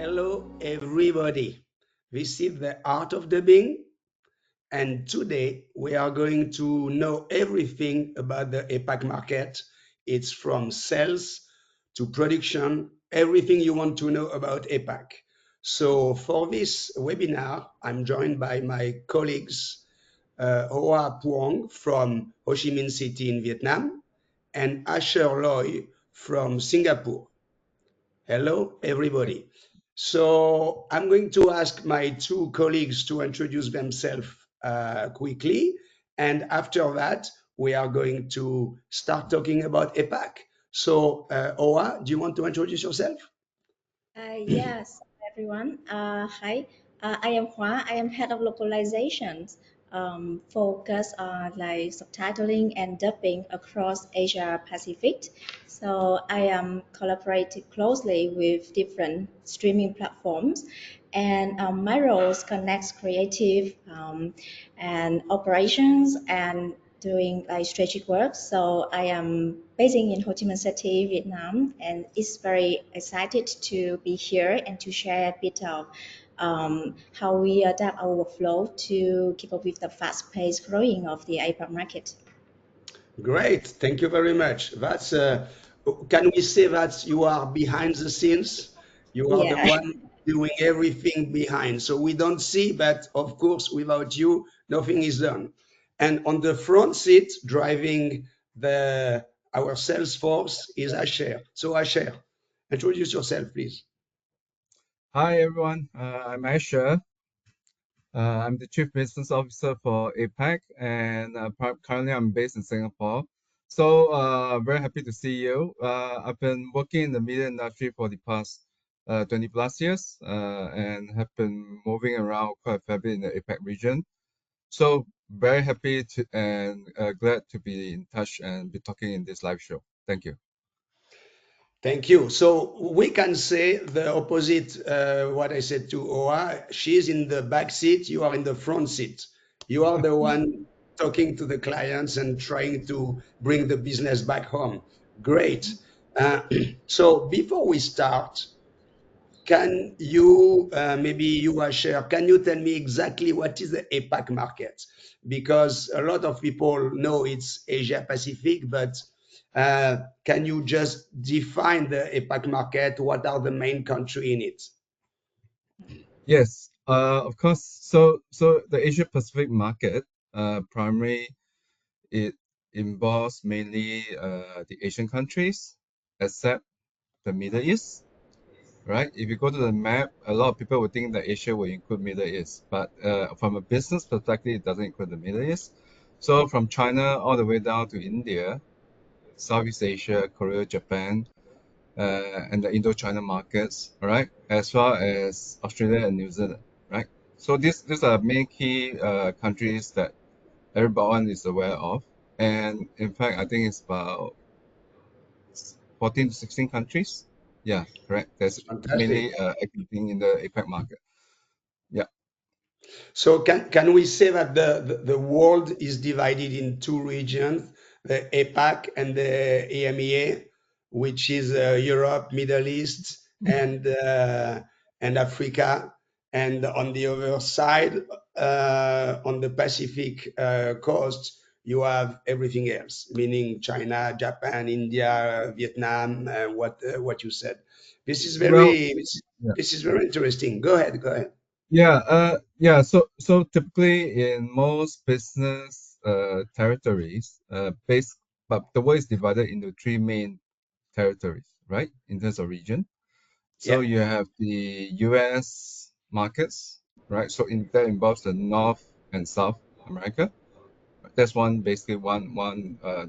Hello, everybody. This is the art of dubbing, and today we are going to know everything about the APAC market. It's from sales to production, everything you want to know about APAC. So, for this webinar, I'm joined by my colleagues, Hoa Puong from Ho Chi Minh City in Vietnam, and Asher Loy from Singapore. Hello, everybody. So I'm going to ask my two colleagues to introduce themselves quickly. And after that, we are going to start talking about APAC. So, Owa, do you want to introduce yourself? Yes, everyone. Hi, I am Hua. I am head of localizations, focus on like subtitling and dubbing across Asia Pacific. So I am collaborating closely with different streaming platforms, and my roles connects creative and operations and doing like strategic work. So I am basing in Ho Chi Minh City, Vietnam, and it's very excited to be here and to share a bit of how we adapt our workflow to keep up with the fast-paced growing of the APAC market. Great. Thank you very much. Can we say that you are behind the scenes? You are the Yeah. one doing everything behind. So we don't see, but of course, without you, nothing is done. And on the front seat, driving our sales force is Asher. So Asher, introduce yourself, please. Hi everyone, I'm Asher. I'm the Chief Business Officer for APAC, and currently I'm based in Singapore. So very happy to see you. I've been working in the media industry for the past 20 plus years, and have been moving around quite a fair bit in the APAC region. So very happy to and glad to be in touch and be talking in this live show. Thank you. Thank you. So we can say the opposite, what I said to Oa. She's in the back seat, you are in the front seat. You are the one talking to the clients and trying to bring the business back home. Great. Uh, so before we start, can you, maybe you are share, can you tell me exactly what is the APAC market? Because a lot of people know it's Asia Pacific, but can you just define the APAC market? What are the main country in it? Yes, of course. So the Asia Pacific market, primarily it involves mainly the Asian countries, except the Middle East, right? If you go to the map, a lot of people would think that Asia will include Middle East, but from a business perspective, it doesn't include the Middle East. So from China all the way down to India, Southeast Asia, Korea, Japan, and the Indo-China markets, all right, as well as Australia and New Zealand, right? So these are main key countries that everyone is aware of. And in fact, I think it's about 14 to 16 countries. Yeah, correct. That's Fantastic. mainly acting in the APAC market. Yeah. So can we say that the world is divided in two regions, the APAC and the EMEA, which is Europe, Middle East, and Africa, and on the other side, on the Pacific coast, you have everything else, meaning China, Japan, India, Vietnam, what you said. This is Well, very yeah. this is very interesting. Go ahead, go ahead. Yeah. So typically in most business territories, but the world is divided into three main territories, right? In terms of region. So Yeah. you have the US markets, right? So that involves the North and South America. That's one basically one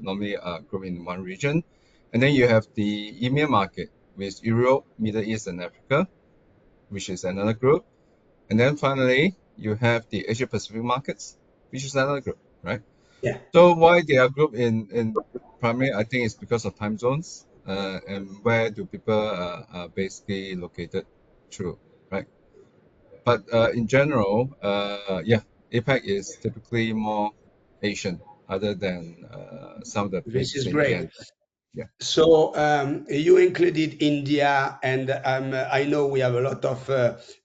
normally group in one region. And then you have the EMEA market with Europe, Middle East, and Africa, which is another group. And then finally, you have the Asia Pacific markets, which is another group, right? Yeah. So why they are grouped in primarily, I think it's because of time zones and where do people are basically located through, right? But in general, yeah, APAC is typically more Asian, other than some of the This places is in great. ANZ. Yeah. So you included India, and I know we have a lot of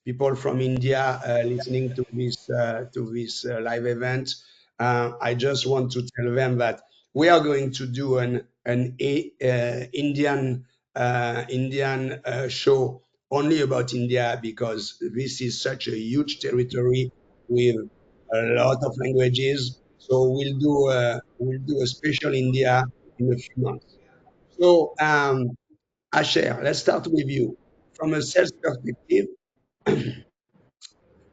people from India listening to this live event. I just want to tell them that we are going to do an Indian show only about India because this is such a huge territory with a lot of languages. So we'll do a special India in a few months. So, Asher, let's start with you. From a sales perspective,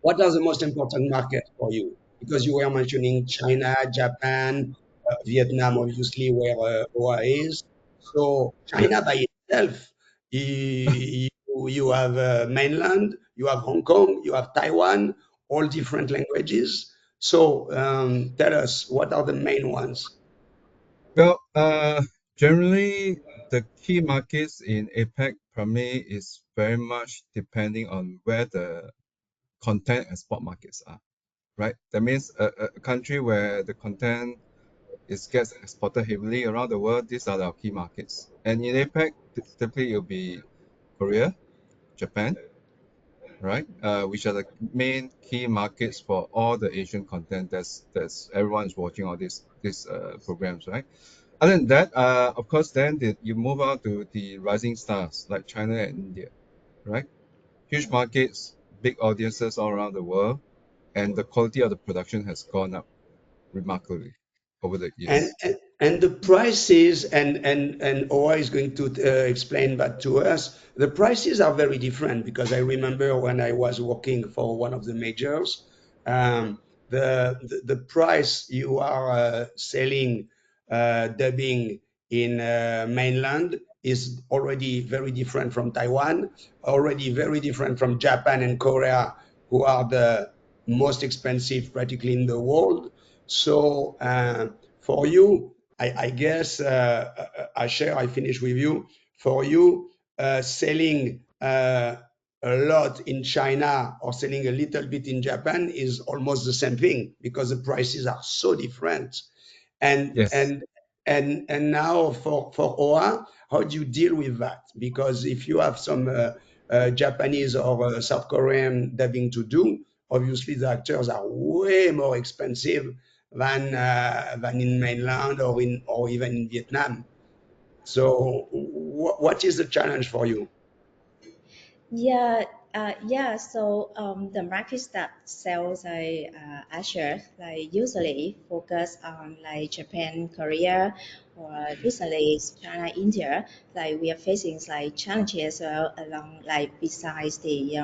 what are the most important markets for you? Because you were mentioning China, Japan, Vietnam, obviously, where OA is. So, Yeah. China by itself, you have mainland, you have Hong Kong, you have Taiwan, all different languages. So, tell us, what are the main ones? Well, generally, the key markets in APAC primarily is very much depending on where the content export markets are, right? That means a country where the content is gets exported heavily around the world. These are our key markets. And in APAC, typically it'll be Korea, Japan, right? Which are the main key markets for all the Asian content that's everyone is watching all these programs, right? Other than that, of course, then you move out to the rising stars like China and India, right? Huge markets, big audiences all around the world, and the quality of the production has gone up remarkably over the And, years. and and the prices and Oa is going to explain that to us. The prices are very different because I remember when I was working for one of the majors, the price you are selling dubbing in mainland is already very different from Taiwan, already very different from Japan and Korea, who are the most expensive practically in the world. So. For you, I guess, Asher, I finish with you. For you, selling a lot in China or selling a little bit in Japan is almost the same thing because the prices are so different. And Yes. and and now for OA, how do you deal with that? Because if you have some Japanese or South Korean dubbing to do, obviously the actors are way more expensive than in mainland or even in Vietnam. So what is the challenge for you? Yeah, yeah. So the markets that sells like Azure, like usually focus on like Japan, Korea, or recently it's China, India. Like we are facing like challenges along like besides the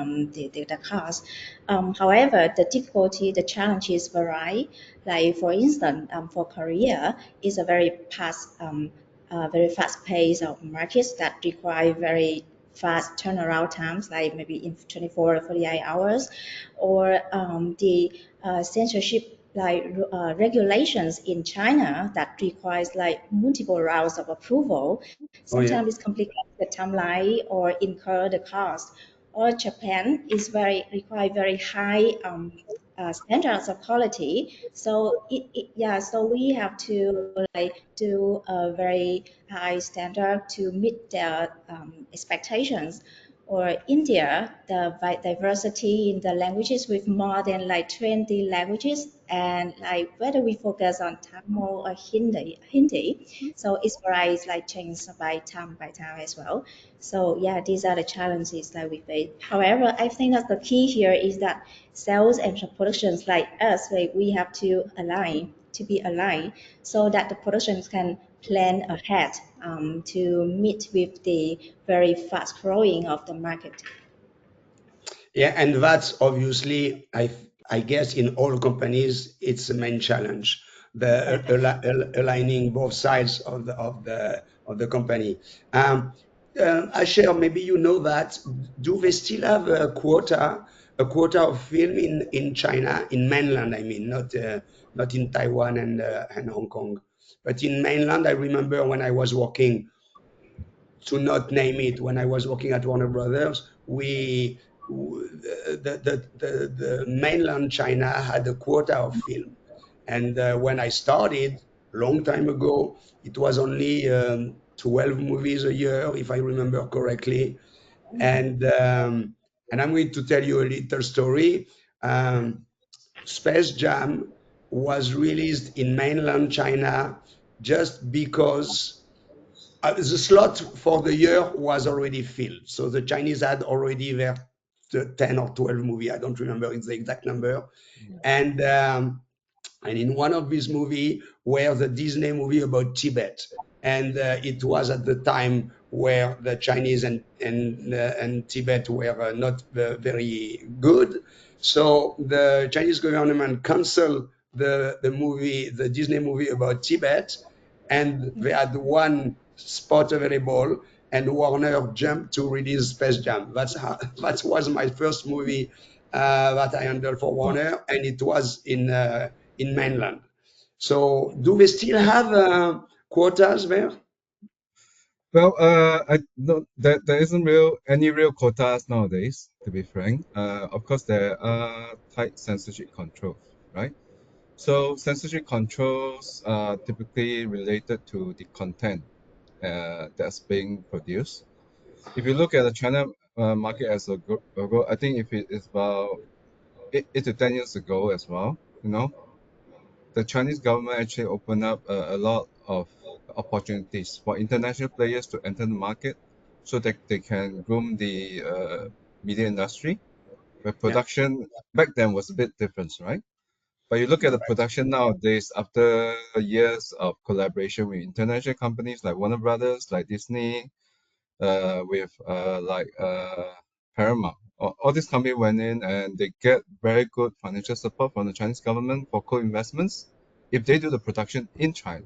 cost. However, the difficulty, the challenges vary. Like for instance, for Korea, is a very fast pace of markets that require very fast turnaround times, like maybe in 24 or 48 hours, or the censorship like regulations in China that requires like multiple rounds of approval. Oh yeah. Sometimes it's complicate the timeline or incur the cost. Or Japan is very require very high standards of quality. So yeah, so we have to like do a very high standard to meet their expectations. Or India, the diversity in the languages with more than like 20 languages, and like whether we focus on Tamil or Hindi, so it's varies like change by time as well. So yeah, these are the challenges that we face. However, I think that the key here is that sales and productions like us, like we have to be aligned so that the productions can plan ahead to meet with the very fast growing of the market. Yeah, and that's obviously, I guess, in all companies, it's the main challenge, the Yeah. aligning both sides of the company. Um, Asher, maybe you know that. Do they still have a quota of film in China, in mainland? I mean, not in Taiwan and Hong Kong, but in mainland. I remember when I was working, to not name it, when I was working at Warner Brothers, the mainland China had a quota of film, and when I started long time ago, it was only 12 movies a year, if I remember correctly. Mhm. And I'm going to tell you a little story. Um, Space Jam was released in mainland China just because the slot for the year was already filled. So the Chinese had already their 10 or 12 movie. I don't remember the exact number. And in one of these movie were the Disney movie about Tibet, and it was at the time where the Chinese and Tibet were not very good. So the Chinese government canceled the movie, the Disney movie about Tibet, and they had one spot available, and Warner jumped to release Space Jam. That was my first movie that I handled for Warner, and it was in mainland. So do we still have quotas there? Well, I don't, there isn't any real quotas nowadays, to be frank. Of course, there are tight censorship controls, right? So censorship controls are typically related to the content that's being produced. If you look at the China market as a go, I think if it is about 8 to 10 years ago as well, the Chinese government actually opened up a lot of opportunities for international players to enter the market so that they can groom the media industry, where Yeah, production back then was a bit different, right? But you look at the correct. production nowadays, after years of collaboration with international companies like Warner Brothers, like Disney, with Paramount. All these companies went in and they get very good financial support from the Chinese government for co-investments if they do the production in China.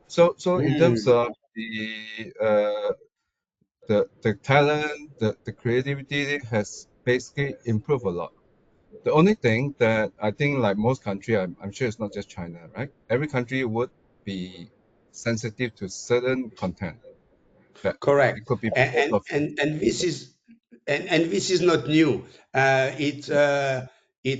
So in terms Mm, of the talent, the creativity has basically improved a lot. The only thing that I think, like most country, I'm sure it's not just China, right? Every country would be sensitive to certain content that correct. it could be And because and of and, and this is and this is not new. It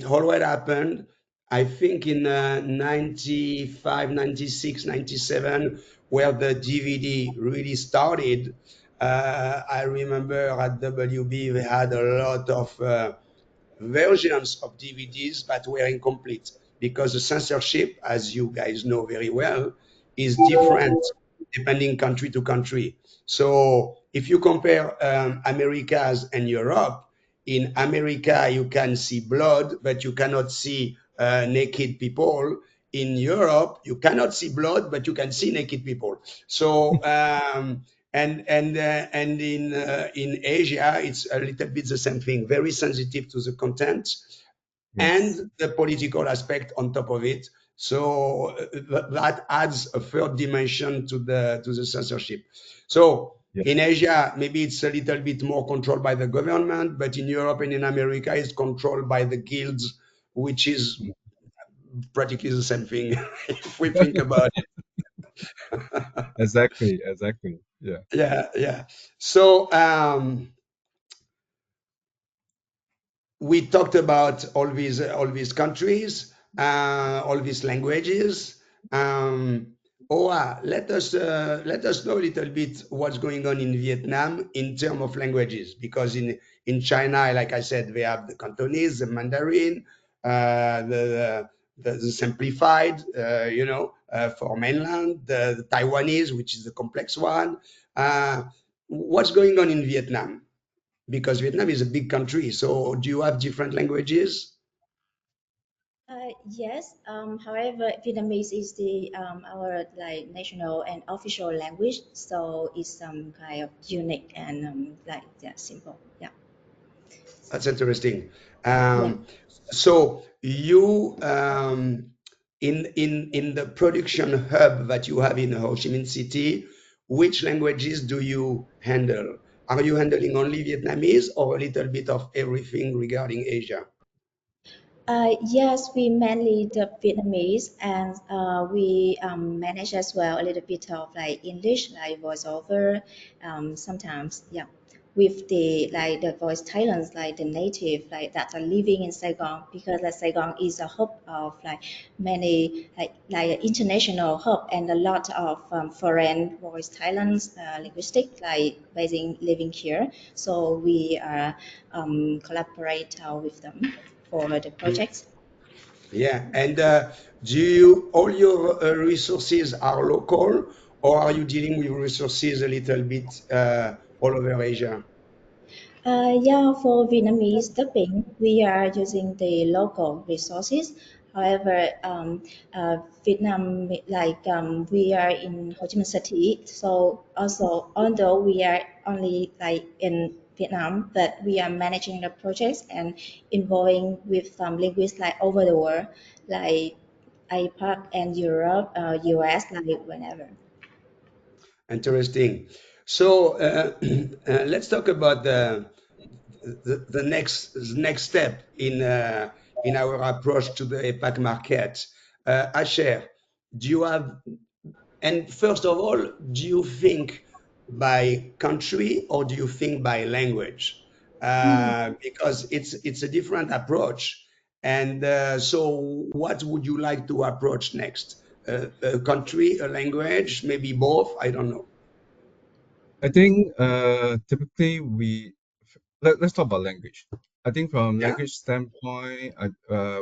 already happened. I think in 95, 96, 97, where the DVD really started. I remember at WB we had a lot of versions of DVDs that were incomplete because the censorship, as you guys know very well, is different depending country to country. So if you compare Americas and Europe, in America you can see blood, but you cannot see naked people. In Europe, you cannot see blood, but you can see naked people. So and in Asia, it's a little bit the same thing. Very sensitive to the content yes, and the political aspect on top of it. So that adds a third dimension to the censorship. So yeah, in Asia, maybe it's a little bit more controlled by the government, but in Europe and in America, it's controlled by the guilds, which is practically the same thing if we think about it. exactly, yeah. Yeah, yeah. So we talked about all these countries, all these languages. Let us know a little bit what's going on in Vietnam in terms of languages, because in China, like I said, they have the Cantonese, the Mandarin, the simplified, for mainland, the Taiwanese, which is the complex one. Uh, what's going on in Vietnam? Because Vietnam is a big country. So do you have different languages? Yes. However, Vietnamese is the our like national and official language, so it's some kind of unique and like yeah, simple. Yeah. That's interesting. Yeah. So you in the production hub that you have in Ho Chi Minh City, which languages do you handle? Are you handling only Vietnamese or a little bit of everything regarding Asia? Yes, we mainly the Vietnamese, and we manage as well a little bit of like English, like voiceover, sometimes. Yeah. with the like the voice talents, like the native like that are living in Saigon, because like Saigon is a hub of like many like an international hub, and a lot of foreign voice talents, linguistic like basing living here. So we are collaborate with them for the projects. Yeah. And do you, all your resources are local, or are you dealing with resources a little bit all over Asia? Yeah, for Vietnamese dubbing, we are using the local resources. However, Vietnam, like we are in Ho Chi Minh City, so also although we are only like in Vietnam, but we are managing the projects and involving with linguists like over the world, like APAC and Europe, US, like whenever. Interesting. So let's talk about the next step in our approach to the APAC market. Asher, do you have, and first of all, do you think by country or do you think by language? Because it's a different approach. And so, what would you like to approach next? A country, a language, maybe both? I don't know. I think typically let's talk about language. I think from Yeah, language standpoint,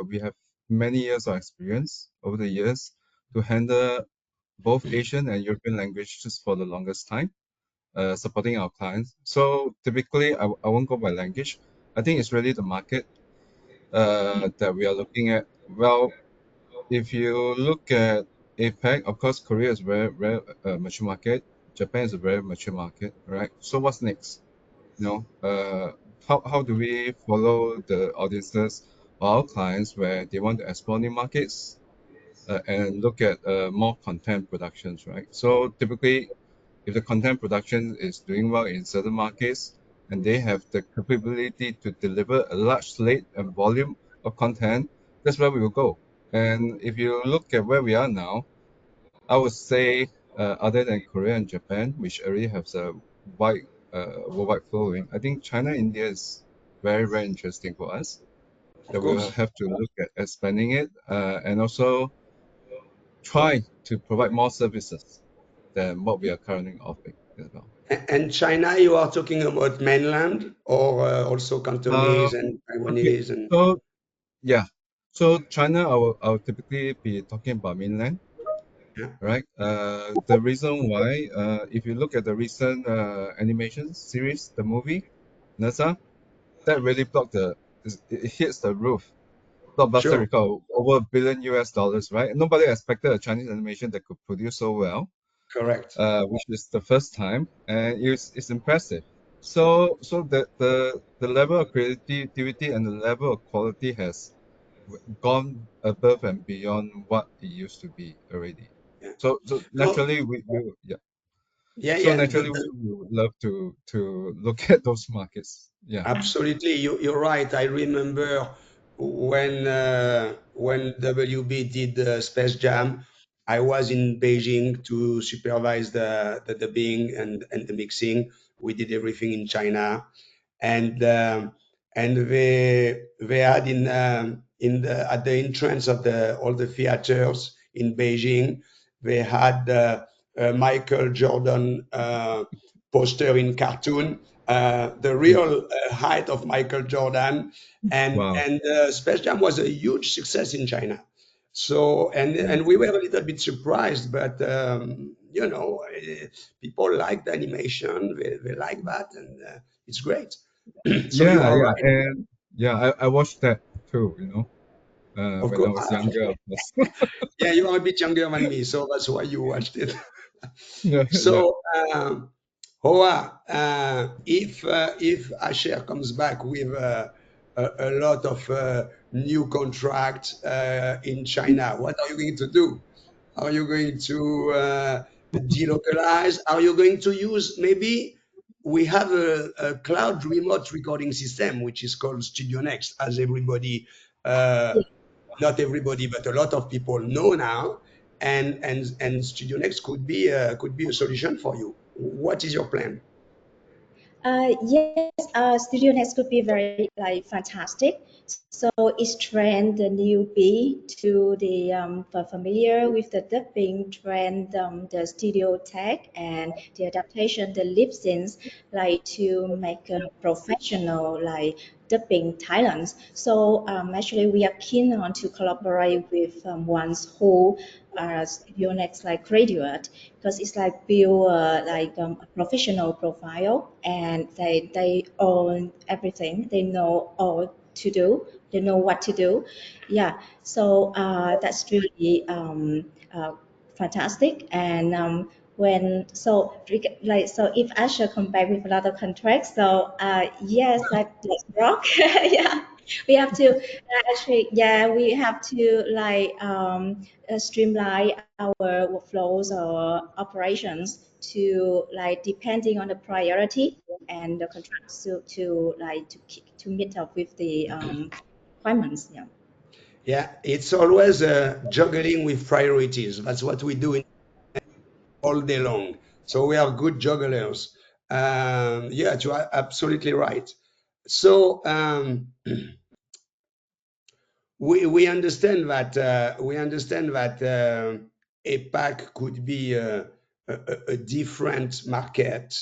we have many years of experience over the years to handle both Asian and European languages for the longest time, supporting our clients. So typically, I won't go by language. I think it's really the market that we are looking at. Well, if you look at APAC, of course, Korea is very mature market. Japan is a very mature market, right? So what's next? You know, how do we follow the audiences or our clients where they want to explore new markets and look at more content productions, right? So typically, if the content production is doing well in certain markets and they have the capability to deliver a large slate and volume of content, that's where we will go. And if you look at where we are now, I would say, other than Korea and Japan, which already has a wide, worldwide following, I think China, India is very interesting for us. of That we will course. have to look at expanding it, and also try to provide more services than what we are currently offering as well. And China, you are talking about mainland or also Uh, Cantonese and okay, Taiwanese and so yeah, so China, I will typically be talking about mainland, yeah, right? The reason why, if you look at the recent animation series, the movie NASA, that really it hits the roof. Blockbuster sure, record over $1 billion US, right? Nobody expected a Chinese animation that could produce so well, correct. which is the first time, and it's impressive. So the level of creativity and the level of quality has gone above and beyond what it used to be already. Yeah. So No, naturally yeah. yeah, So yeah. naturally we would love to look at those markets. Yeah. Absolutely, you're right. I remember when WB did the Space Jam, I was in Beijing to supervise the dubbing and the mixing. We did everything in China, and they had in the at the entrance of the all the theaters in Beijing, they had Michael Jordan poster in cartoon, the Yeah. real height of Michael Jordan, Wow. and Space Jam was a huge success in China. So Yeah. and we were a little bit surprised, but people like the animation, they like that, and it's great. So you Yeah, are yeah. right, And yeah, I watched that too, of when I course. was younger, of course. Yeah, you are a bit younger than me, so that's why you watched it. Yeah, yeah. So, Hoa, if Asher comes back with a lot of new contracts in China, what are you going to do? Are you going to delocalize? Are you going to use maybe we have a cloud remote recording system which is called Studio Next, as everybody uh, not everybody, but a lot of people know now, and Studio Next could be a solution for you. What is your plan? Yes, Studio Next could be very like fantastic. So it's trend the newbie to the familiar with the dubbing trend, the studio tech and the adaptation, the lip syncs, like to make a professional like dubbing talents. So actually we are keen on to collaborate with ones who are Studio Next like graduate because it's like build a professional profile and they own everything, they know all to do, they know what to do. Yeah, so that's really fantastic. And when so like so if Asher come back with another contract, so yes, like rock. Yeah, we have to actually, yeah, we have to like streamline our workflows or operations to like depending on the priority and the contracts to like to meet up with the requirements. Yeah. Yeah, it's always juggling with priorities. That's what we do all day long. So we are good jugglers. Yeah, you are absolutely right. So we understand that APAC could be a different market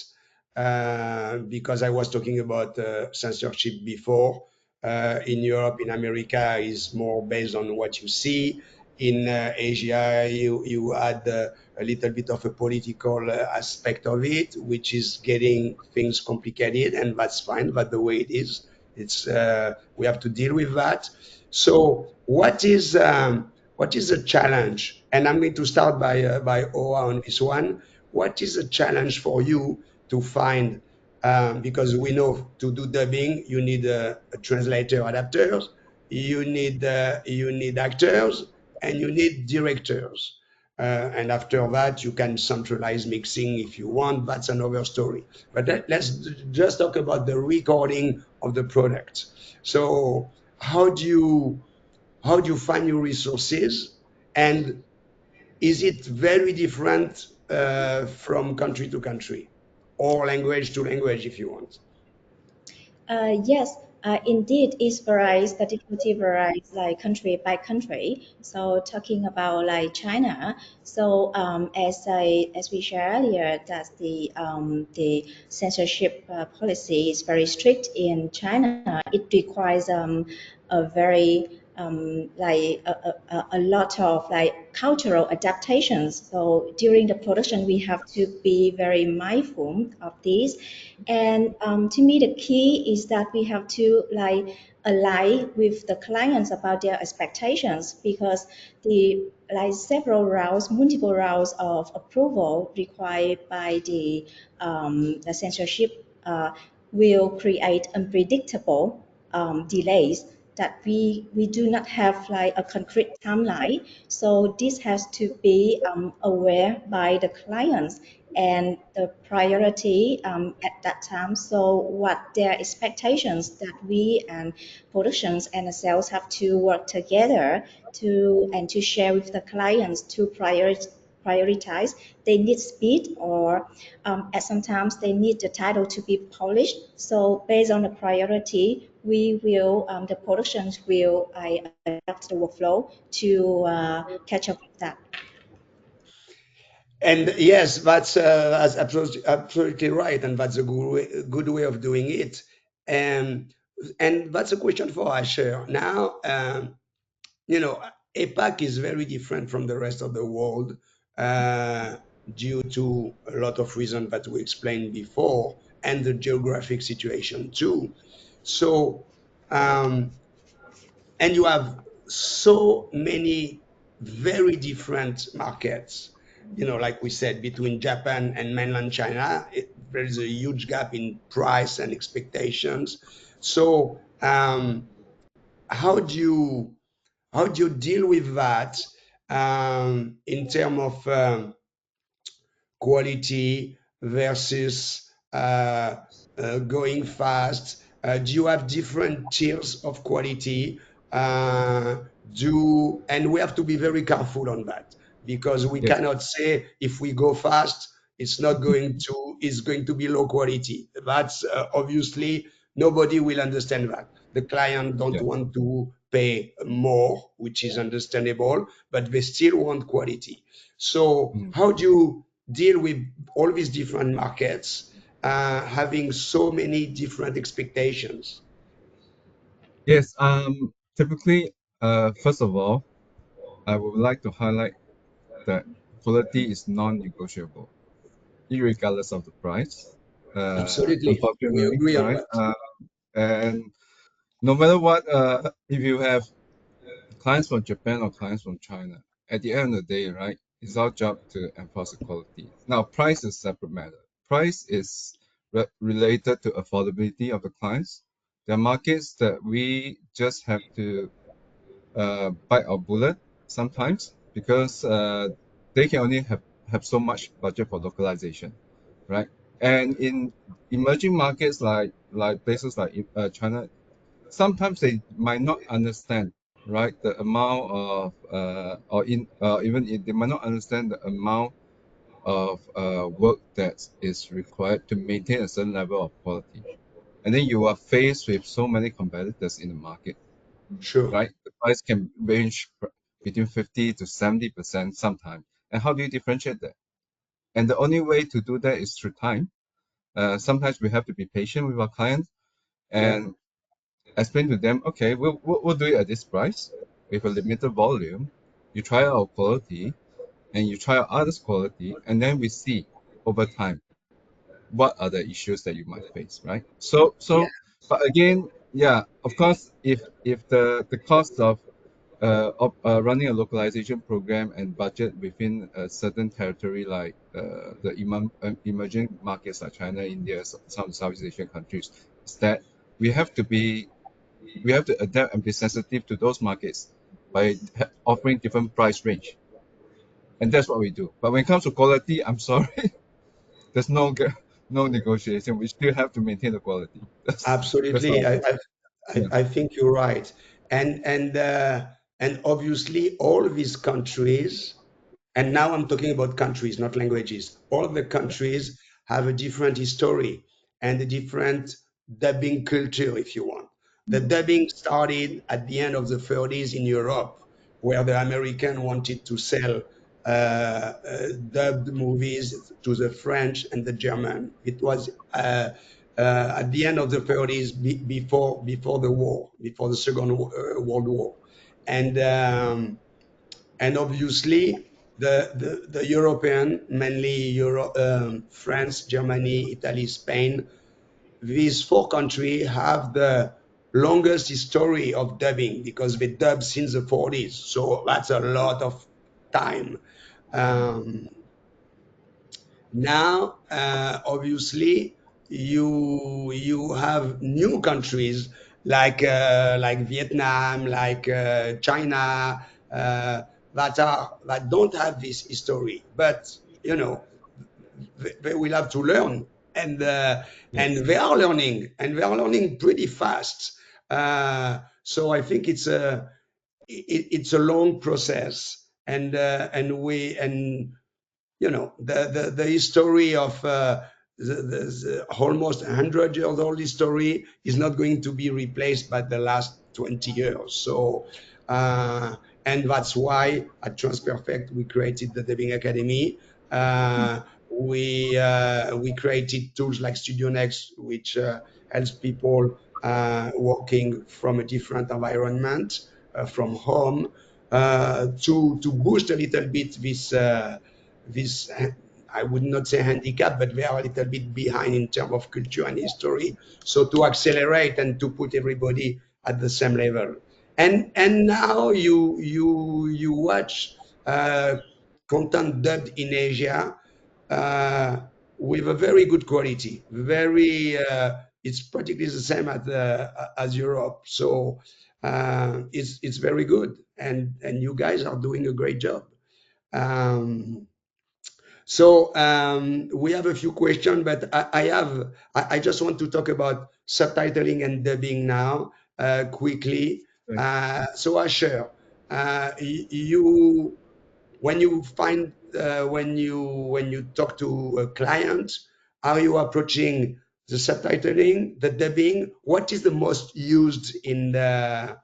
because I was talking about censorship before. In Europe, in America, is more based on what you see. In Asia, you add a little bit of a political aspect of it, which is getting things complicated, and that's fine. But the way it is, it's we have to deal with that. So, what is a challenge? And I'm going to start by Oa on this one. What is a challenge for you to find? Because we know to do dubbing, you need a translator, adapters, you need actors, and you need directors. And after that, you can centralize mixing if you want. That's another story. But just talk about the recording of the product. So how do you find your resources, and is it very different from country to country or language to language if you want? Yes, indeed, it varies. The difficulty varies like country by country. So talking about like China, so as we shared earlier, that the censorship policy is very strict in China. It requires a very a lot of like cultural adaptations. So during the production, we have to be very mindful of these. And to me, the key is that we have to like align with the clients about their expectations because the like several rounds, multiple rounds of approval required by the censorship will create unpredictable delays that we do not have like a concrete timeline. So this has to be aware by the clients and the priority at that time. So what their expectations that we and productions and the sales have to work together to and to share with the clients to prioritize. They need speed or at sometimes they need the title to be polished. So based on the priority, we will the productions will I adapt the workflow to catch up with that. And yes, that's absolutely right, and that's a good way of doing it. And that's a question for Asher. Now, APAC is very different from the rest of the world uh, due to a lot of reasons that we explained before, and the geographic situation too. So, um, and you have so many very different markets. Like we said, between Japan and mainland China, there is a huge gap in price and expectations. So, how do you deal with that in terms of quality versus going fast? Do you have different tiers of quality? Uh, and we have to be very careful on that because we Yeah. cannot say if we go fast, it's not going to is going to be low quality. That's obviously nobody will understand that. The client don't Yes. want to pay more, which is understandable, but they still want quality. So Mm. how do you deal with all these different markets having so many different expectations? Yes. Typically, first of all, I would like to highlight that quality is non-negotiable, irregardless of the price. Absolutely, we Unfortunately, agree on right? that. And no matter what, if you have clients from Japan or clients from China, at the end of the day, right, it's our job to enforce the quality. Now, price is a separate matter. Price is related to affordability of the clients. There are markets that we just have to bite our bullet sometimes because they can only have so much budget for localization, right? And in emerging markets like places like China, sometimes they might not understand, right, the amount of or in even if they might not understand the amount of work that is required to maintain a certain level of quality. And then you are faced with so many competitors in the market, Sure. right? The price can range between 50 to 70% sometimes. And how do you differentiate that? And the only way to do that is through time. Sometimes we have to be patient with our clients Yeah. and explain to them, okay, we'll do it at this price with a limited volume. You try our quality and you try our others' quality, and then we see over time what are the issues that you might face, right? Yeah. But again, yeah, of course, if the cost of running a localization program and budget within a certain territory like the emerging markets like China, India, some Southeast Asian countries, is that we have to be we have to adapt and be sensitive to those markets by offering different price range, and that's what we do. But when it comes to quality, I'm sorry, there's no negotiation. We still have to maintain the quality. That's our Absolutely. approach. Yeah. I think you're right. And obviously all these countries, and now I'm talking about countries, not languages. All the countries have a different history and a different dubbing culture, if you want. The Mm. dubbing started at the end of the 30s in Europe, where the American wanted to sell dubbed movies to the French and the German. It was at the end of the 30s, before the war, before the Second World War, and obviously the European, mainly France, Germany, Italy, Spain, these four countries have the longest history of dubbing because they dub since the 40s. So that's a lot of time. Um, Now, obviously, you have new countries like Vietnam, like China, that don't have this history, but you know they will have to learn, and Yes. they are learning pretty fast. So I think it's a long process, and the history of the almost 100 years old history is not going to be replaced by the last 20 years. So and that's why at transperfect we created the dubbing academy. Mm. We created tools like studio next, which helps people working from a different environment, from home, to boost a little bit this I would not say handicap, but they are a little bit behind in terms of culture and history. So to accelerate and to put everybody at the same level. And now you watch content dubbed in Asia uh, with a very good quality. Very it's practically the same as Europe. So it's very good, and you guys are doing a great job. Um, so we have a few questions, but I just want to talk about subtitling and dubbing now quickly. Okay. So Asher, you when you talk to a client, are you approaching the subtitling, the dubbing? What is the most used in the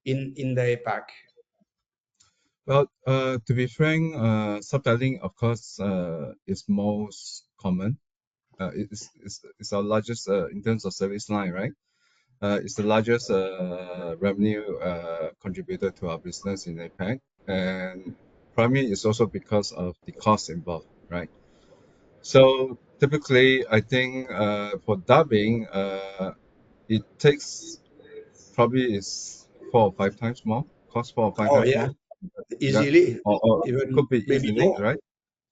APAC? Well, to be frank, subtitling, of course, is most common. It's our largest in terms of service line, right? It's the largest revenue contributor to our business in APAC, and primarily it's also because of the cost involved, right? So typically, I think for dubbing, it takes probably is 4 or 5 times more, cost four or five Oh times yeah, more. Yeah, easily, or even could be maybe easily, more. right?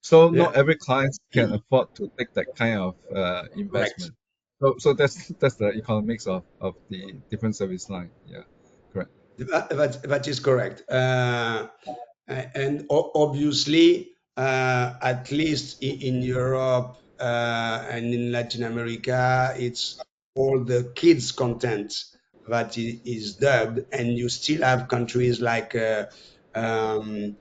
So Yeah, not every client can afford to take that kind of correct. investment. So that's the economics of the different service line. Yeah, correct. That is correct. And obviously, at least in Europe and in Latin America, it's all the kids' content that is dubbed, and you still have countries like um,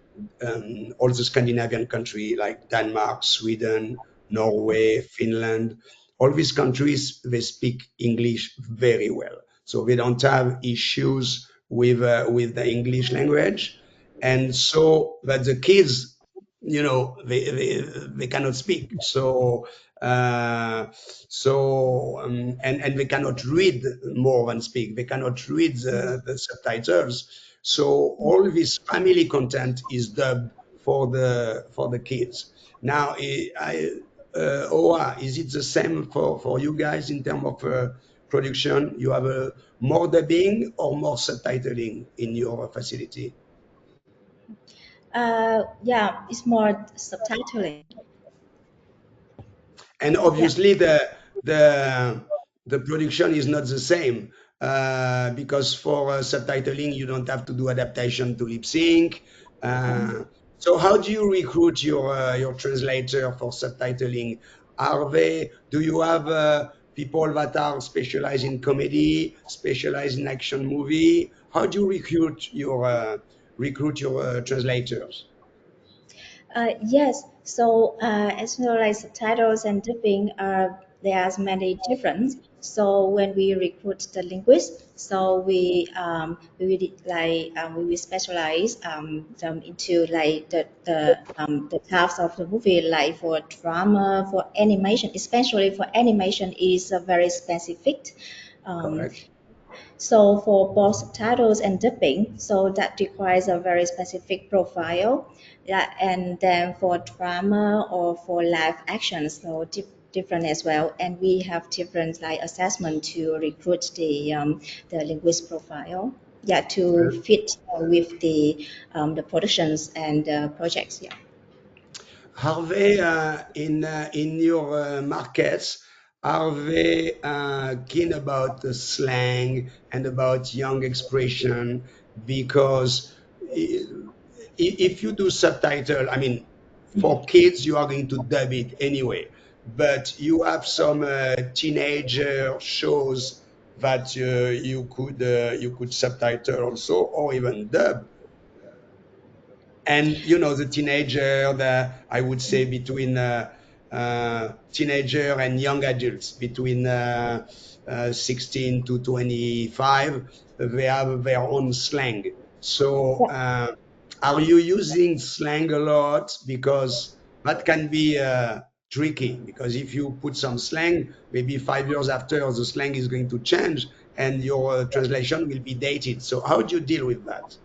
all the Scandinavian country like Denmark, Sweden, Norway, Finland. All these countries they speak English very well, so they don't have issues with the English language, and so that the kids, they cannot speak. And they cannot read more than speak. They cannot read the subtitles. So all this family content is dubbed for the kids. Now, Oa, is it the same for you guys in terms of production? You have more dubbing or more subtitling in your facility? Yeah, it's more subtitling. And Yeah. obviously the the production is not the same because for subtitling you don't have to do adaptation to lip sync. Uh, so how do you recruit your translator for subtitling? Do you have people that are specialized in comedy, specialized in action movie? How do you recruit your translators? Yes, so as well as subtitles and dubbing, there's many difference. So when we recruit the linguists, so we will specialize them into like the types of the movie, like for drama, for animation, especially for animation is very specific. Um, Correct. so for both subtitles and dubbing, so that requires a very specific profile. Yeah, and then for drama or for live action, so different as well. And we have different like assessment to recruit the linguist profile. Yeah, to fit with the productions and projects. Yeah. Are they in your markets? Are they keen about the slang and about young expression? Because i- if you do subtitle, I mean, for kids you are going to dub it anyway. But you have some teenager shows that you could subtitle also, or even dub. And the teenager, I would say between teenager and young adults between 16 to 25, they have their own slang. So are you using slang a lot? Because that can be tricky, because if you put some slang, maybe 5 years after, the slang is going to change and your translation will be dated. So how do you deal with that?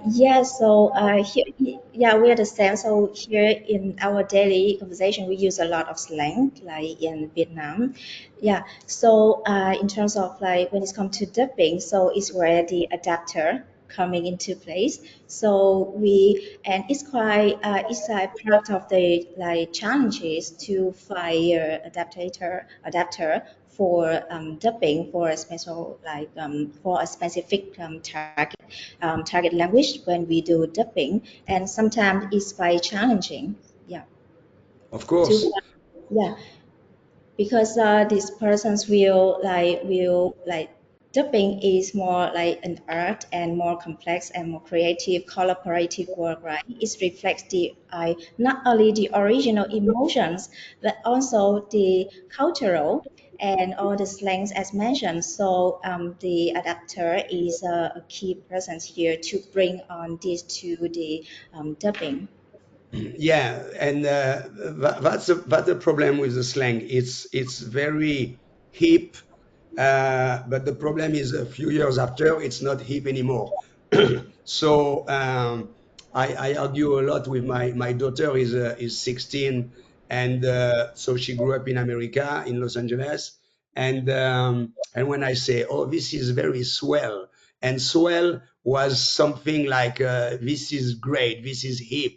Yeah, so here, yeah, we are the same. So here in our daily conversation, we use a lot of slang, like in Vietnam. Yeah, so in terms of like when it comes to dubbing, so it's where the adapter coming into place. So and it's quite, it's like part of the like challenges to find a adapter for dubbing for a special like for a specific target language when we do dubbing, and sometimes it's quite challenging. Yeah, Of to course. find, yeah, because these persons will like dubbing is more like an art and more complex and more creative, collaborative work, right? It reflects the not only the original emotions but also the cultural and all the slangs as mentioned. So the adapter is a key presence here to bring on this to the dubbing. Yeah, and that's the problem with the slang. It's very hip, but the problem is a few years after, it's not hip anymore. So I argue a lot with my daughter is 16, and so she grew up in America in Los Angeles, and when I say, oh, this is very swell, and swell was something like this is great, this is hip,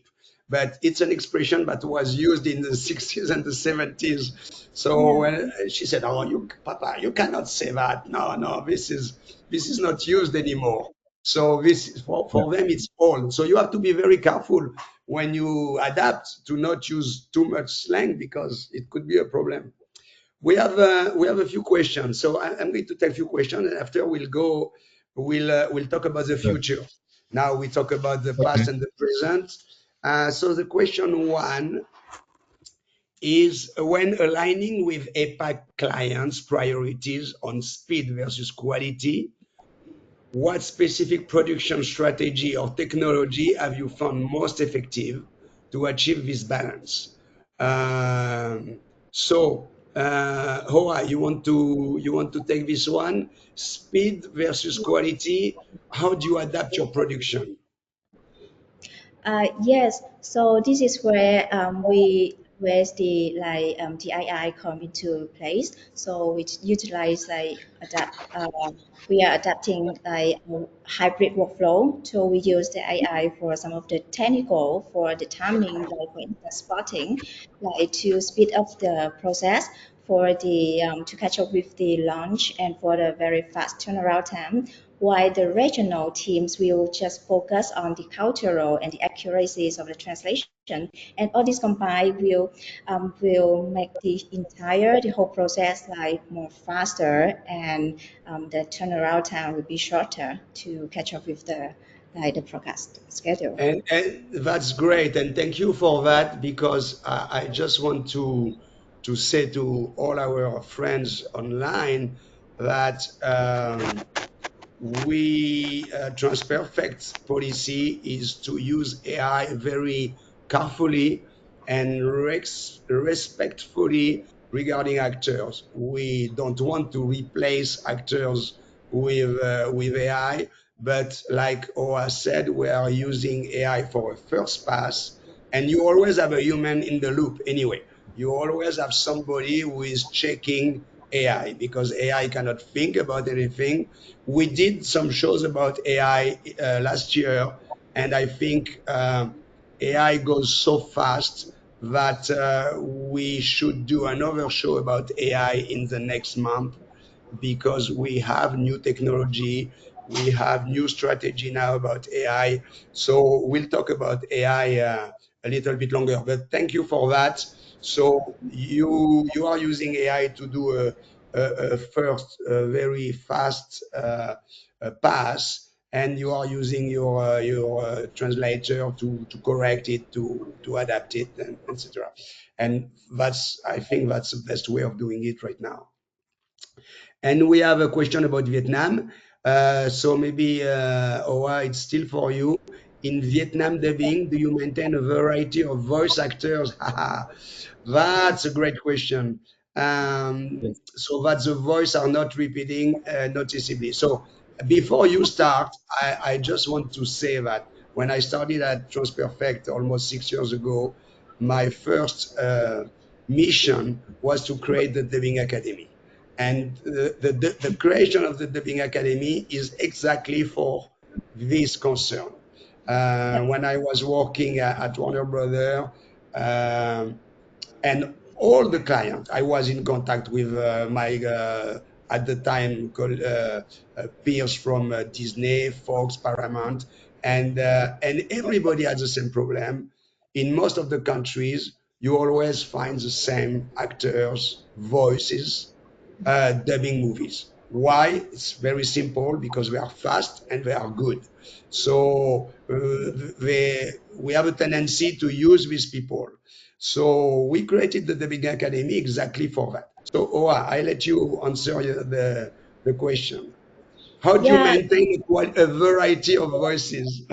but it's an expression that was used in the 60s and the 70s. So Yeah. when she said, "Oh, you, Papa, you cannot say that. No, no, this is not used anymore." So this is Yeah. for them it's old. So you have to be very careful when you adapt to not use too much slang because it could be a problem. We have a few questions. So I'm going to take a few questions, and after we'll talk about the Sure. future. Now we talk about the Okay. past and the present. So the question one is, when aligning with APAC clients' priorities on speed versus quality, what specific production strategy or technology have you found most effective to achieve this balance? Hoa, you want to take this one? Speed versus quality. How do you adapt your production? Yes, so this is where where's the the AI come into place. So we utilize we are adapting a hybrid workflow. So we use the AI for some of the technical for the timing, like for instance spotting, like to speed up the process for the to catch up with the launch and for the very fast turnaround time, while the regional teams will just focus on the cultural and the accuracies of the translation. And all this combined will make the whole process like more faster, and the turnaround time will be shorter to catch up with the forecast schedule. And that's great, and thank you for that, because I just want to say to all our friends online that we TransPerfect's policy is to use AI very carefully and respectfully regarding actors. We don't want to replace actors with AI, but like Oa said, we are using AI for a first pass, and you always have a human in the loop anyway. You always have somebody who is checking AI because AI cannot think about anything. We did some shows about AI last year, and I think AI goes so fast that we should do another show about AI in the next month, because we have new technology, we have new strategy now about AI. So we'll talk about AI a little bit longer. But thank you for that. So you are using AI to do a first very fast pass, and you are using your translator to correct it, to adapt it, and etc. And that's I think that's the best way of doing it right now. And we have a question about Vietnam. So maybe, Owa, it's still for you. In Vietnam dubbing, do you maintain a variety of voice actors? Haha, that's a great question. Yes. So that the voice are not repeating noticeably. So before you start, I just want to say that when I started at TransPerfect almost 6 years ago, my first mission was to create the Dubbing Academy. And the creation of the Dubbing Academy is exactly for this concern. When I was working at Warner Brother, um, and all the clients, I was in contact with my at the time peers from Disney, Fox, Paramount, and everybody has the same problem. In most of the countries, you always find the same actors, voices, dubbing movies. Why? It's very simple because they are fast and they are good. So we have a tendency to use these people. So we created the Dubbing Academy exactly for that. So Oa, I let you answer the question. How do you Yeah, maintain a variety of voices?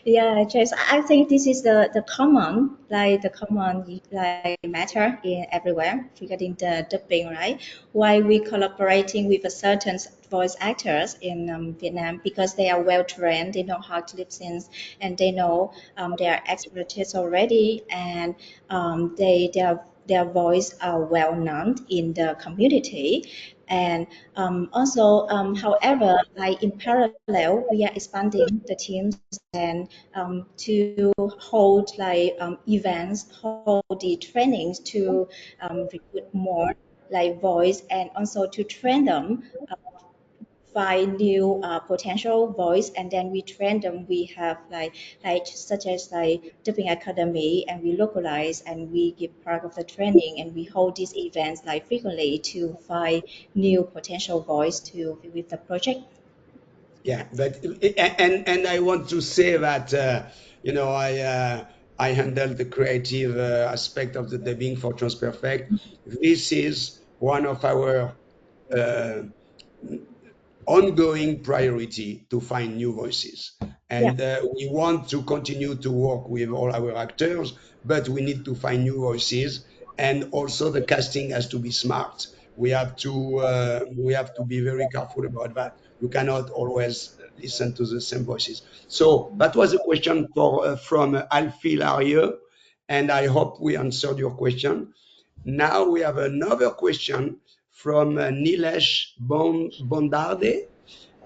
yeah, James. I think this is the common, like the common like matter in everywhere regarding the dubbing, right? Why we collaborating with a certain voice actors in Vietnam, because they are well trained, they know how to lip sync, and they know their expertise already, and their voice are well known in the community. And also, however, like in parallel, we are expanding the teams and to hold like events, hold the trainings to recruit more like voice, and also to train them, find new potential voice, and then we train them. We have like such as like dubbing academy, and we localize and we give part of the training, and we hold these events like frequently to find new potential voice to with the project. Yeah, but and I want to say that you know I handle the creative aspect of the dubbing for Transperfect. This is one of our uh, ongoing priority to find new voices. Yeah. And we want to continue to work with all our actors, but we need to find new voices. And also the casting has to be smart. We have to be very careful about that. You cannot always listen to the same voices. So that was a question from Alfie Lario, and I hope we answered your question. Now we have another question from Nilesh Bondarde.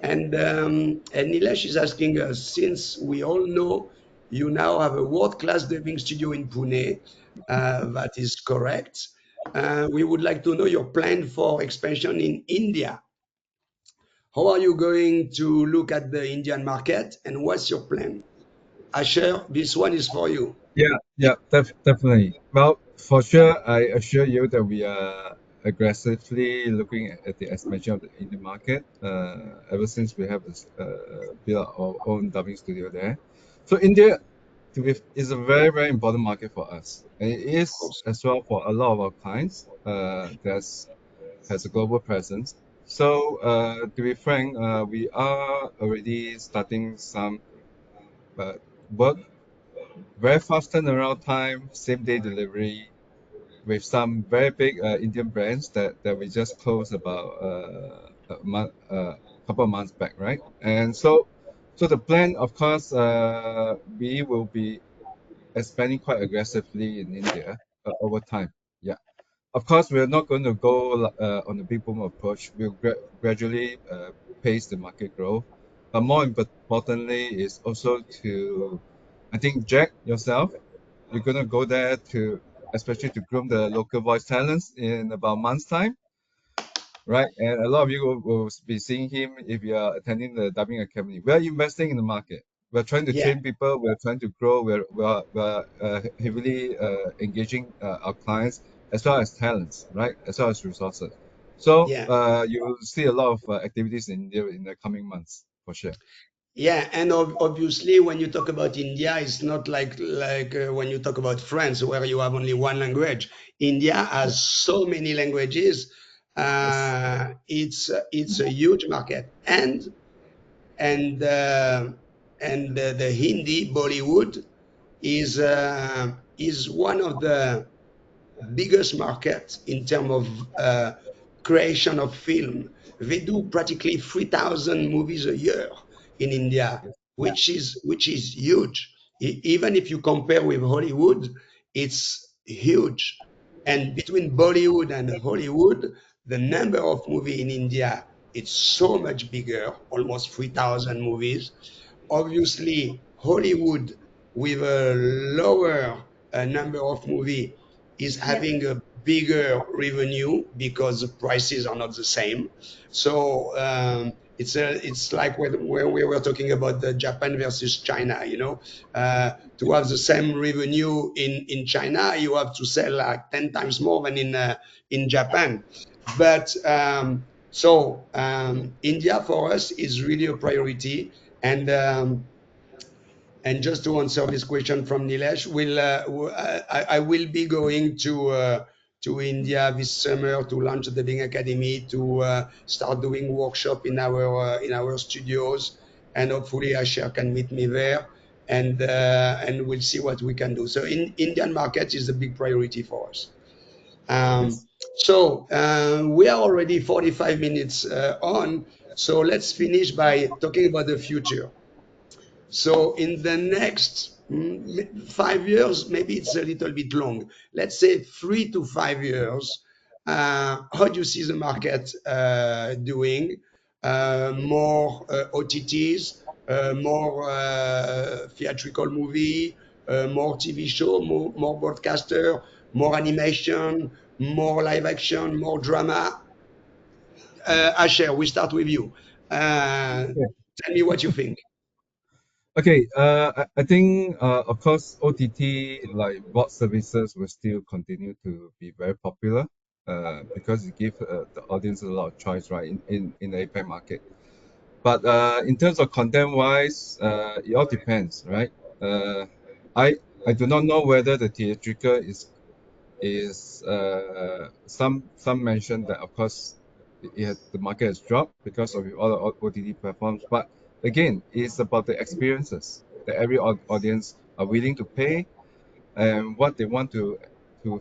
And Nilesh is asking us, since we all know you now have a world-class dubbing studio in Pune, that is correct. We would like to know your plan for expansion in India. How are you going to look at the Indian market, and what's your plan? Asher, this one is for you. Yeah, yeah, definitely. Well, for sure, I assure you that we are aggressively looking at the expansion of the Indian market. Ever since we have built our own dubbing studio there, so India is a very very important market for us, and it Of is course. as well for a lot of our clients. That's has a global presence. So, to be frank, we are already starting some uh, work, very fast turnaround time, same day delivery with some very big Indian brands that we just closed about couple of months back, right? And so the plan, of course, we will be expanding quite aggressively in India over time. Yeah. Of course, we're not going to go on the big boom approach. We'll gradually pace the market growth. But more importantly is also to, I think, Jack, yourself, you're going to go there to, especially to groom the local voice talents in about a month's time, right? And a lot of you will be seeing him if you are attending the dubbing academy. We're investing in the market. We're trying to Yeah, train people. We're trying to grow. We're heavily engaging our clients as well as talents, right? As well as resources. So yeah. you will see a lot of activities in India in the coming months for sure. Yeah, and obviously, when you talk about India, it's not like when you talk about France, where you have only one language. India Yeah. has so many languages. Yes. It's a huge market, and the Hindi Bollywood is one of the biggest market in terms of creation of film. They do practically 3,000 movies a year in India, Yes. which is huge. Even if you compare with Hollywood, it's huge. And between Bollywood and Hollywood, the number of movie in India it's so much bigger, almost 3,000 movies. Obviously, Hollywood with a lower number of movie is Yeah. having a bigger revenue because the prices are not the same. So it's like when we were talking about the Japan versus China. To have the same revenue in China, you have to sell like 10 times more than in Japan. But So India for us is really a priority, and just to answer this question from Nilesh, I will be going to India this summer to launch the Bing Academy, to start doing workshop in our studios, and hopefully Asher can meet me there, and we'll see what we can do. So in Indian market is a big priority for us. Um, Yes. we are already 45 minutes on, so let's finish by talking about the future. So in the next 5 years, maybe it's a little bit long. Let's say 3 to 5 years. How do you see the market doing? More OTTs, more theatrical movie, more TV show, more broadcaster, more animation, more live action, more drama. Asher, we start with you. Uh, Okay. Tell me what you think. Okay, I think, of course, OTT, like bot services, will still continue to be very popular, because it gives the audience a lot of choice, right, in the APAC market. But in terms of content-wise, it all depends, right? Uh, I I do not know whether the theatrical is some mention that, of course, the market has dropped because of all the OTT platforms. But again, it's about the experiences that every audience are willing to pay and what they want to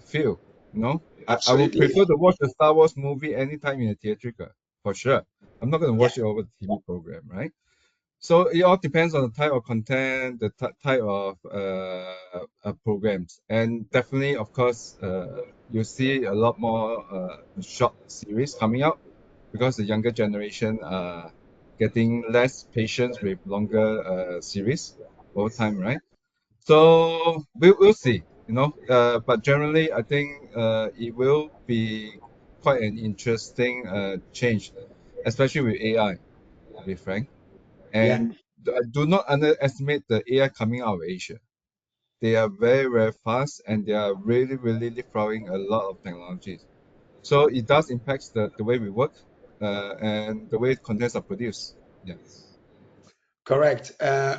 feel. You know, I would Absolutely. prefer to watch a Star Wars movie anytime in a theatrical, for sure. I'm not going to Yeah. watch it over the TV program, right? So it all depends on the type of content, the type of programs, and definitely, of course, you see a lot more short series coming out because the younger generation are getting less patience with longer series over time, right? So we'll see, you know. But generally, I think it will be quite an interesting change, especially with AI, to be frank. Yeah. And do not underestimate the AI coming out of Asia. They are very, very fast and they are really, really leapfrogging a lot of technologies. So it does impact the way we work and the way contents are produced. Yeah. Correct.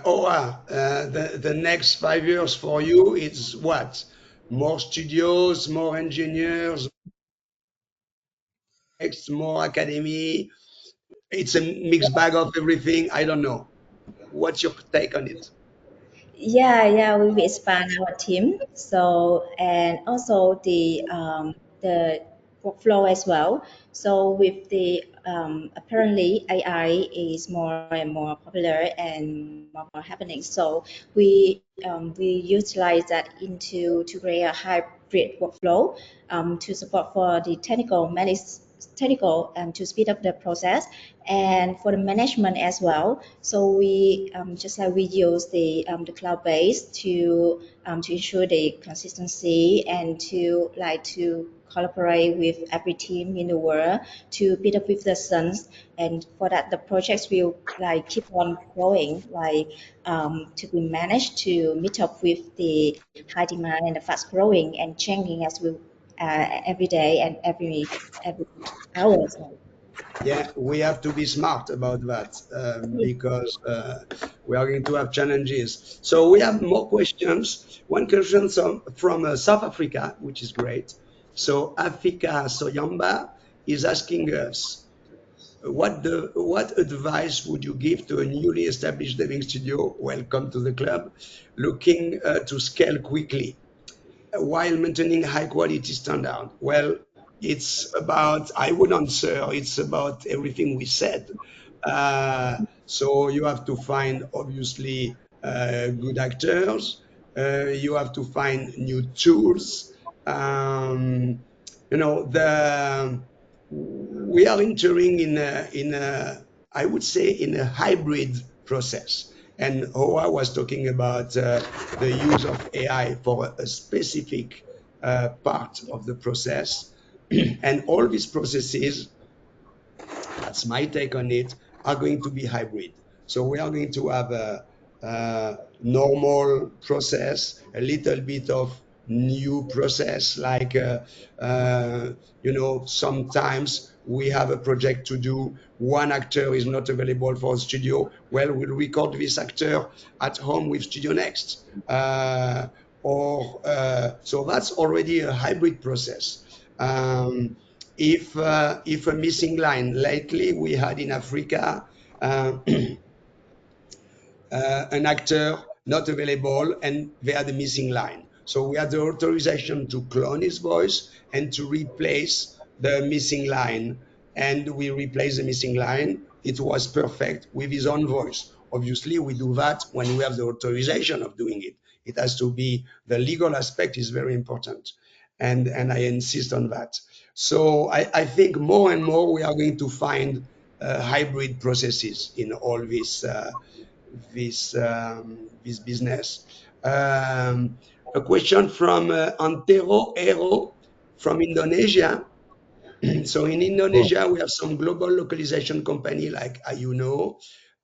Ora, the next 5 years for you is what? More studios, more engineers, more academy. It's a mixed bag of everything. I don't know. What's your take on it? Yeah, we will expand our team. So and also the workflow as well. So with the apparently AI is more and more popular and more happening. So we utilize that into to create a hybrid workflow to support for the technical and to speed up the process and for the management as well. So we just like we use the cloud base to ensure the consistency and to like to collaborate with every team in the world to speed up with the sense. And for that, the projects will like keep on growing, like to be managed to meet up with the high demand and the fast growing and changing as we every day and every hours. Yeah, we have to be smart about that because we are going to have challenges. So we have more questions. One question from South Africa, which is great. So Africa Soyamba is asking us, what advice would you give to a newly established living studio? Welcome to the club, looking to scale quickly while maintaining high quality standard? Well, it's about, I would answer, it's about everything we said. So you have to find, obviously, good actors. You have to find new tools. Um, we are entering I would say, in a hybrid process. And Hoa was talking about the use of AI for a specific part of the process. And all these processes, that's my take on it, are going to be hybrid. So we are going to have a normal process, a little bit of new process, like, sometimes we have a project to do. One actor is not available for the studio. Well, we'll record this actor at home with Studio Next. So that's already a hybrid process. If a missing line, lately we had in Africa, uh, an actor not available and they had a missing line. So we had the authorization to clone his voice and to replace the missing line. And we replaced the missing line. It was perfect with his own voice. Obviously, we do that when we have the authorization of doing it. It has to be, the legal aspect is very important. And I insist on that. So I think more and more we are going to find hybrid processes in all this business. A question from Antero Ero from Indonesia. So in Oh, Indonesia, we have some global localization company like Ayuno,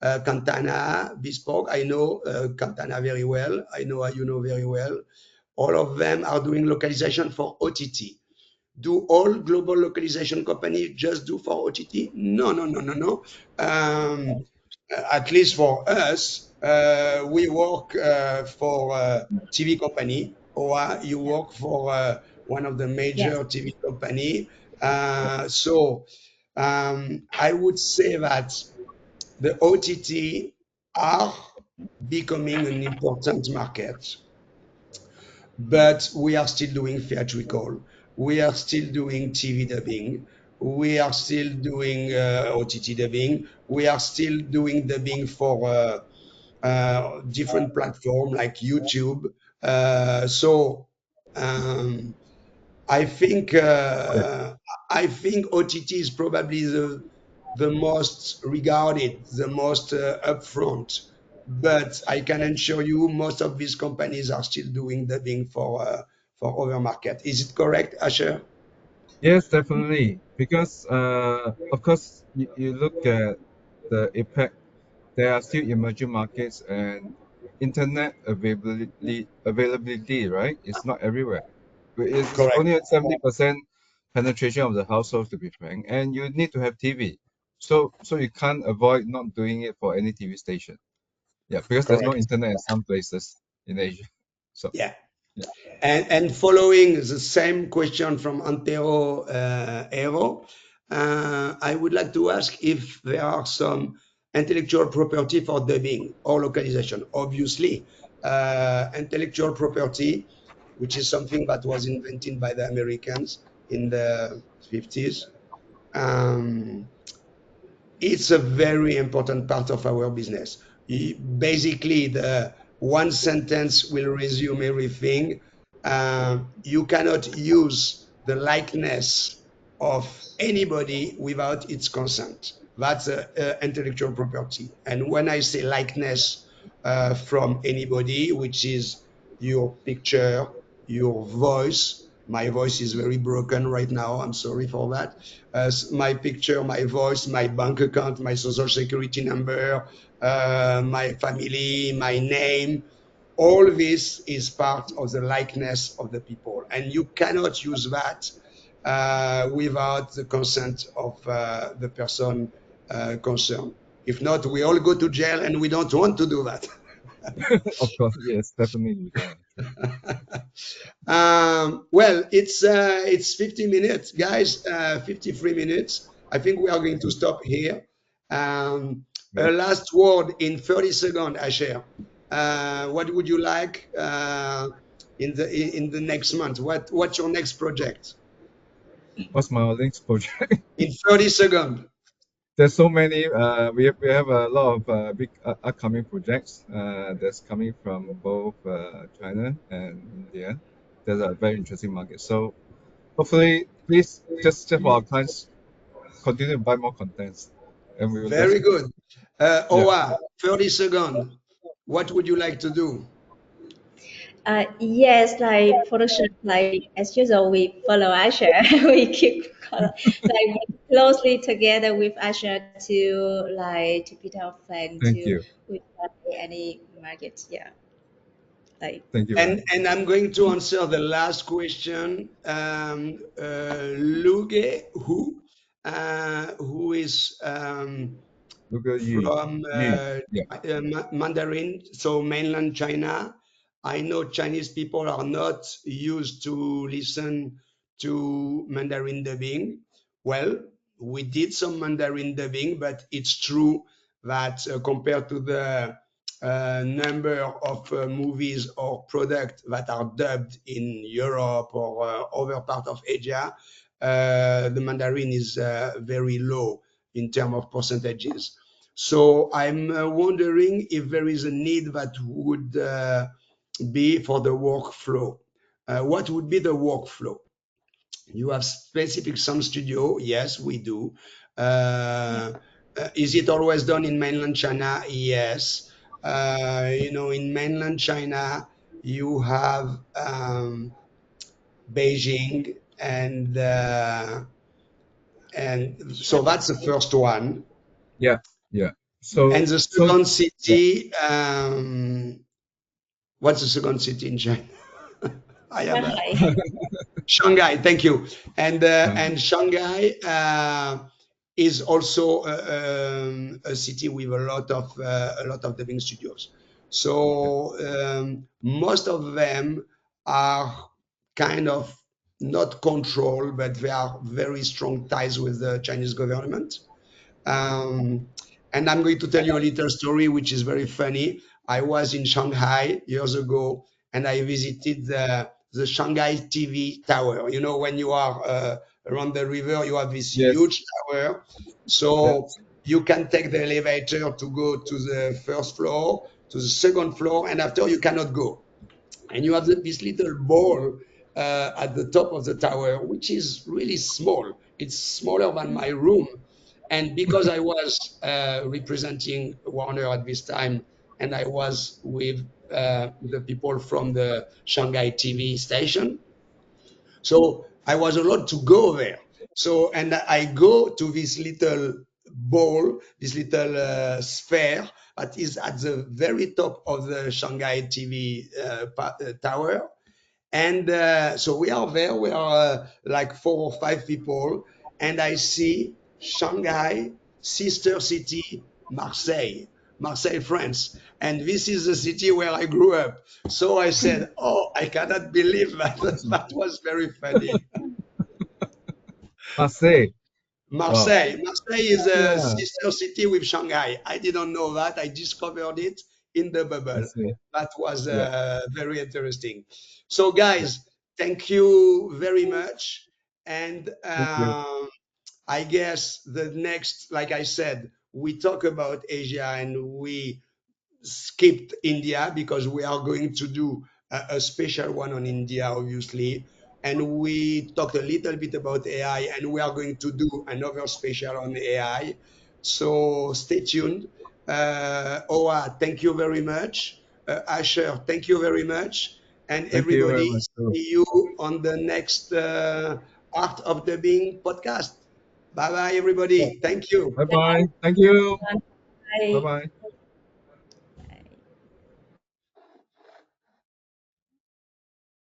Cantana, Bespoke. I know Cantana very well. I know Ayuno very well. All of them are doing localization for OTT. Do all global localization companies just do for OTT? No, no, no, no, no. At least for us, we work for a TV company, or you work for one of the Yes. major TV company. I would say that the OTT are becoming an important market, but we are still doing theatrical. We are still doing TV dubbing. We are still doing OTT dubbing. We are still doing dubbing for different platform like YouTube. So um, I think yes. uh, I think OTT is probably the most regarded, the most upfront. But I can assure you, most of these companies are still doing dubbing for other market. Is it correct, Asher? Yes, definitely. Because of course, you look at the APAC, there are still emerging markets and internet availability, right? It's not everywhere. It's Correct. only at 70% penetration of the households, to be frank, and you need to have TV. So you can't avoid not doing it for any TV station. Yeah, because there's no Correct. internet in some places in Asia. So Yeah. yeah. And following the same question from Antero Ero, I would like to ask if there are some intellectual property for dubbing or localization. Obviously, intellectual property, which is something that was invented by the Americans in the 50s, um, it's a very important part of our business. Basically, the one sentence will resume everything. You cannot use the likeness of anybody without its consent. That's intellectual property. And when I say likeness from anybody, which is your picture, your voice, my voice is very broken right now. I'm sorry for that. My picture, my voice, my bank account, my social security number, my family, my name, all this is part of the likeness of the people. And you cannot use that without the consent of the person concerned. If not, we all go to jail and we don't want to do that. Of course, yes, definitely we don't. Well, it's 50 minutes, guys. 53 minutes. I think we are going to stop here. A Right. last word in 30 seconds, Asher. What would you like in the next month? What's your next project? What's my next project? In 30 seconds. There's so many. We have a lot of big upcoming projects that's coming from both China and India. There's a very interesting market. So hopefully, please just for our clients, continue to buy more contents, and we will Very definitely. good. Yeah. Owa, 30 seconds. What would you like to do? Yes, like Photoshop, like as usual, we follow Asher. We keep like work closely together with Asher to like to build our plan Thank to you. with any market. Yeah, like Thank you very And I'm going to answer the last question. Luge, who? who is Local Yu. from Yu. Yeah. Mandarin, so mainland China. I know Chinese people are not used to listen to Mandarin dubbing. Well, we did some Mandarin dubbing, but it's true that compared to the number of movies or products that are dubbed in Europe or other part of Asia, the Mandarin is very low in terms of percentages. So I'm wondering if there is a need that would be for the workflow. What would be the workflow? You have specific some studio? Yes, we do. Yeah. Is it always done in mainland China? Yes. In mainland China, you have Beijing, and so Shanghai. that's the first one. Yeah. Yeah. And So the so second yeah. city, what's the second city in China? I have a Shanghai. Shanghai. Thank you. And Shanghai. Shanghai is also a city with a lot of dubbing studios. Okay. So most of them are kind of not controlled, but they are very strong ties with the Chinese government. Um, and I'm going to tell you a little story which is very funny. I was in Shanghai years ago and I visited the Shanghai TV tower. You know, when you are around the river, you have this Yes. huge tower. So Yes. you can take the elevator to go to the first floor, to the second floor, and after you cannot go, and you have this little ball at the top of the tower, which is really small. It's smaller than my room. And because I was representing Warner at this time, and I was with the people from the Shanghai TV station, so I was allowed to go there. So, and I go to this little ball, this little sphere that is at the very top of the Shanghai TV tower. And so we are there, we are like 4 or 5 people, and I see Shanghai, sister city, Marseille, Marseille, France. And this is the city where I grew up. So I said, oh, I cannot believe that. That was very funny. Marseille. Wow. Marseille is a Yeah. sister city with Shanghai. I didn't know that. I discovered it in the bubble. Marseille. That was Yeah. very interesting. So, Yeah. guys, thank you very much. And Thank you. I guess the next, like I said, we talk about Asia and we skipped India because we are going to do a special one on India, obviously. And we talked a little bit about AI, and we are going to do another special on AI. So stay tuned. Oa, thank you very much. Asher, thank you very much. And Thank you very everybody, much too. see you on the next Art of the Being podcast. Bye bye, Yeah. everybody. Thank you. Bye Yeah. bye. Thank you. Everyone. Bye Bye. bye.